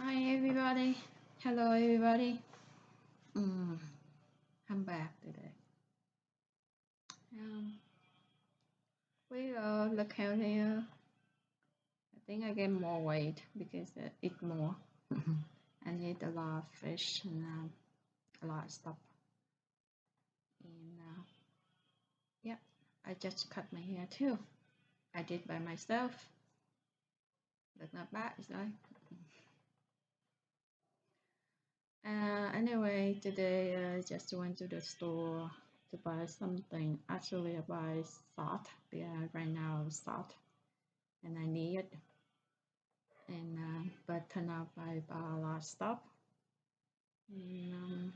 Hi everybody. Hello everybody. I'm back today. We look healthier. I think I get more weight because I eat more. I need a lot of fish and a lot of stuff. And yeah, I just cut my hair too. I did by myself. Look not bad, right? Anyway, today I just went to the store to buy something. Actually, I buy salt. Yeah, right now salt, and I need it. And but turn out I bought a lot of stuff. And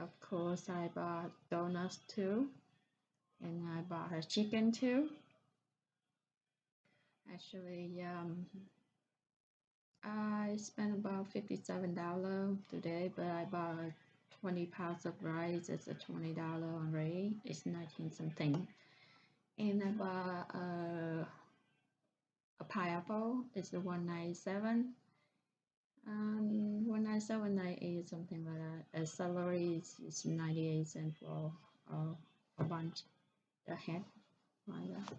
of course, I bought donuts too, and I bought a chicken too. Actually, I spent about $57 today, but I bought 20 pounds of rice. It's a $20 already. It's 19 something. And I bought a pineapple. It's a 197. 197, 98, something like that. Celery is 98 cents for a bunch. The head like that.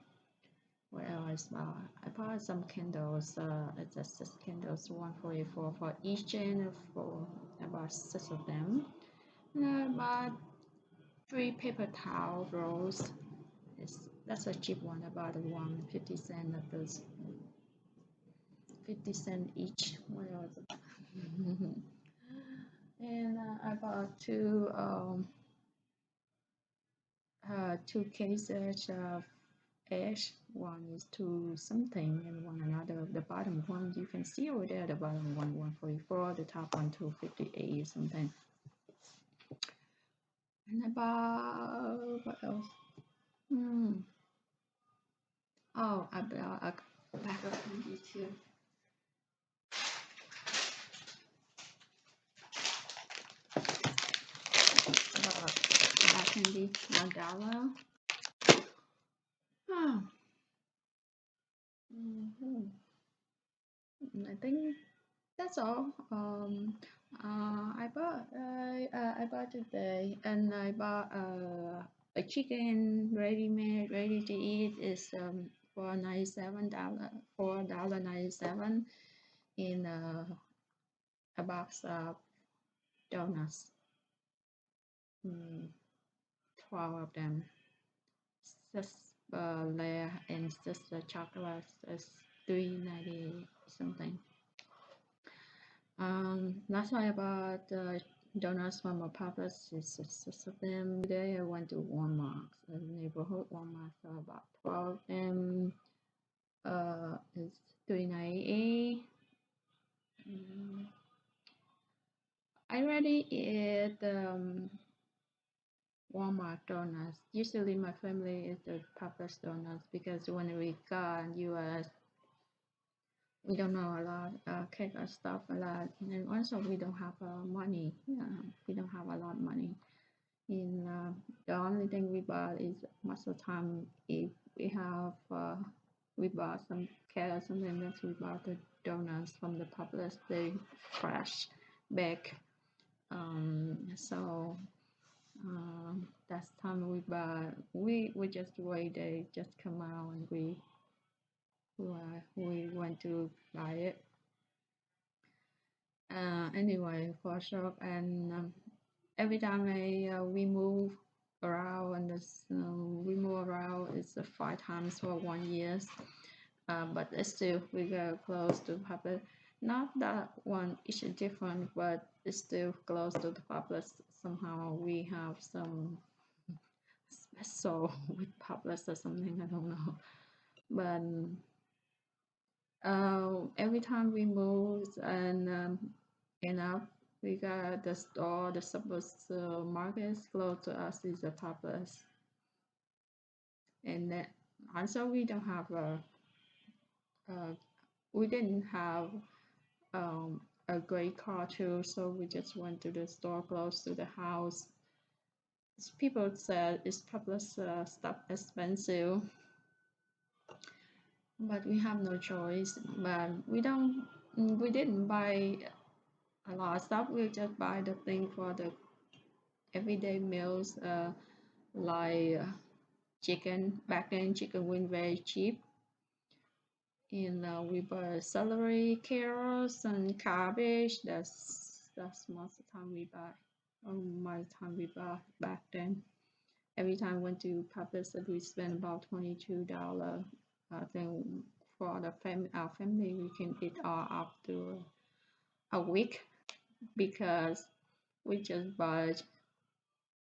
What else? I bought some candles. It's a 6 candles, 144 for each, and for about 6 of them. And I bought 3 paper towel rolls. That's a cheap one. About 1 50 cent of those. 50 cent each. What else? And I bought two cases of eggs. One is 2 something and one another. The bottom one you can see over there. The bottom one 144. The top one 258 something. And I bought what else? Oh, I bought a pack of candy too. Candy $1. Oh. I think that's all. I bought today, and I bought a chicken ready-made, ready to eat. Is for $97, $4.97 in a box of donuts. 12 of them. Just layer and just the chocolate is $3.90 something. Last time I bought donuts from a Publix. It's 6 of them. Today I went to Walmart, a neighborhood Walmart. So I bought 12 of them. It's $3.98. I already eat Walmart donuts. Usually my family is the Publix donuts because when we got in US, we don't know a lot, cake or stuff a lot, and also we don't have money. We don't have a lot of money. And the only thing we bought is most of the time if we have we bought some cake or something else, we bought the donuts from the Publix. They fresh baked. So that's time we bought. We just wait. They just come out and we went to buy it. Anyway, for shop, and every time we move around, and we move around, it's 5 times for 1 year. But still we go close to public. Not that one is different, but it's still close to the public. Somehow we have some special with public or something. I don't know, but every time we move and we got the store, the supermarkets close to us is a Publix. And then also we don't have we didn't have a great car too, so we just went to the store close to the house. People said it's Publix stuff expensive, but we have no choice. But we don't We didn't buy a lot of stuff. We just buy the thing for the everyday meals, like chicken. Back then, chicken went very cheap. And we buy celery, carrots, and cabbage. That's most of the time we buy. Or my time we buy back then. Every time we went to Publix, we spent about $22. I think for the our family, we can eat all up to a week because we just buy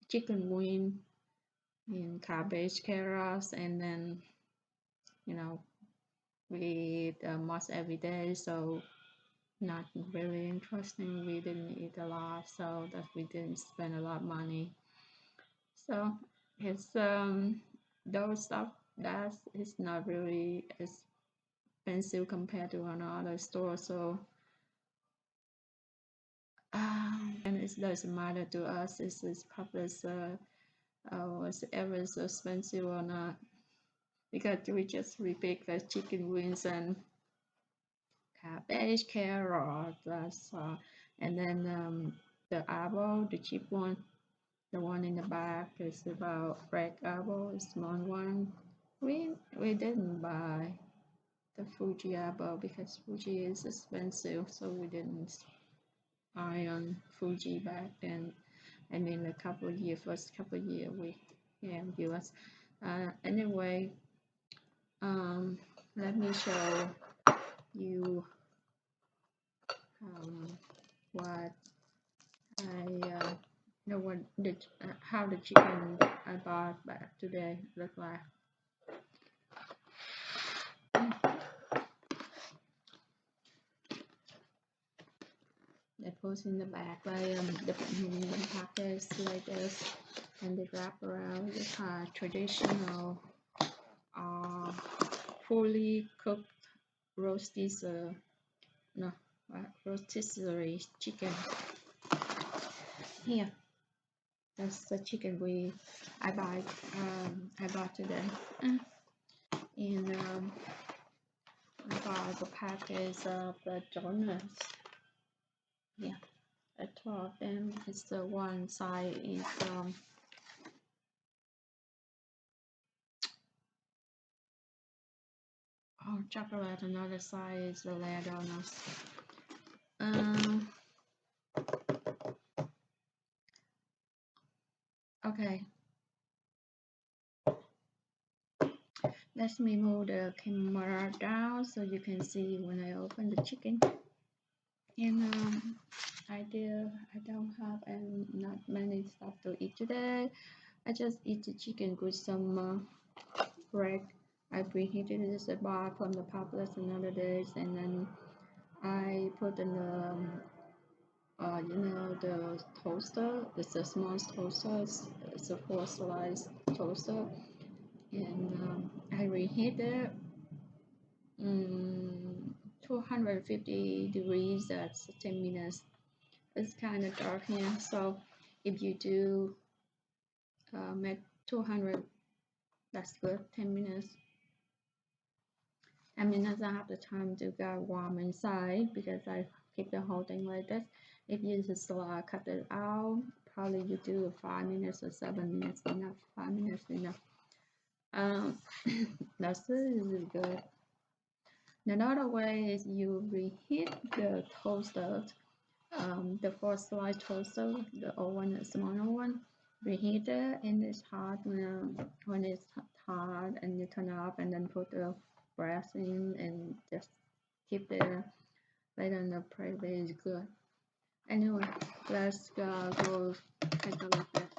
chicken wing and cabbage, carrots, and then we eat almost every day. So not really interesting. We didn't eat a lot, so that we didn't spend a lot of money. So it's those stuff that is not really expensive compared to another store. So and it doesn't matter to us. It's probably was ever so expensive or not, because we just repick the chicken wings and cabbage, carrot, and then the apple, the cheap one, the one in the back is about red apple, small one. We didn't buy the Fuji apple because Fuji is expensive, so we didn't buy on Fuji back then. And in a couple of years, first couple of years, we US. Anyway, let me show you what I what how the chicken I bought back today look like. They put in the bag like the package like this, and they wrap around the traditional fully cooked rotisserie rotisserie chicken. Here, that's the chicken I bought today, and I bought the package of the donuts. Yeah, the 12 of them. It's the one side is chocolate, another side is the layer donuts. Okay, let me move the camera down so you can see when I open the chicken. And I don't have not many stuff to eat today. I just eat the chicken with some bread. I preheated this bar from the Publix another days, and then I put in the the toaster. It's a small toaster. It's a 4-slice toaster, and I reheat it 250 degrees. That's 10 minutes. It's kind of dark here, so if you do make 200, that's good. 10 minutes. I mean, I don't have the time to get warm inside because I keep the whole thing like this. If you just cut it out, probably you do 5 minutes or 7 minutes enough. 5 minutes enough. That's really good. Another way is you reheat the toaster, the 4-slice toaster, the old one, the smaller one. Reheat it and it's hot. When it's hot, and you turn it off and then put the bread in and just keep it right on the plate. Is good. Anyway, let's go take a look at